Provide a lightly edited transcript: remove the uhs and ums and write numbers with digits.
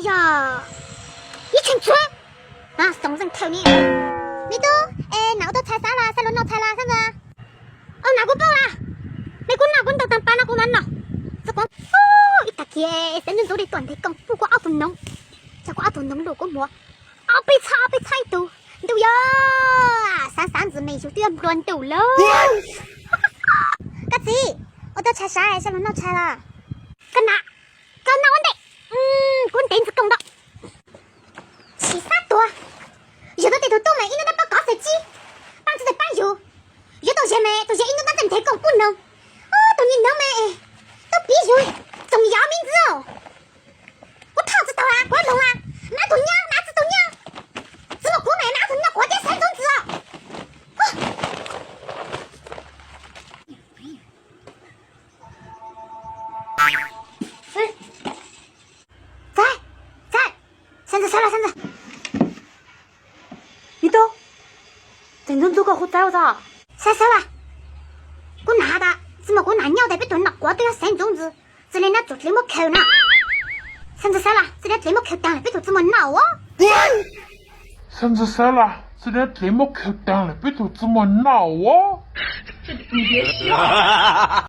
呀，一群猪啊，怂人头呢！你都闹到菜啥了？才轮到菜了，啥子？哦，拿过包啦！你滚啦，滚到当班了，滚完了。这光一大姐，真正做的断的讲不过阿分弄，结果阿分弄路过么？阿被踩到，都呀，三字没就都要乱到了。嘎子，我到菜啥？才轮到菜了。干哪完的？滚电子讲到。气啥多？热到地头倒霉，印到那把高手机，板子在板油，热到热没？到热印到那整天讲不能。到你能没？都必须重要名字哦！我讨知道啦，我弄啦，拿头娘，拿只头娘，怎么过没拿头娘过点三种字哦！在，三子来了，三子。你都，正宗做个好在我咋？晒了，我拿的，怎么我拿鸟的被炖了，我都要三种字，这里那做这么抠呢？三子晒了，这里这么抠当了，被做这么闹哦？三子晒了，这里这么抠当了，被做这么闹哦？你别笑。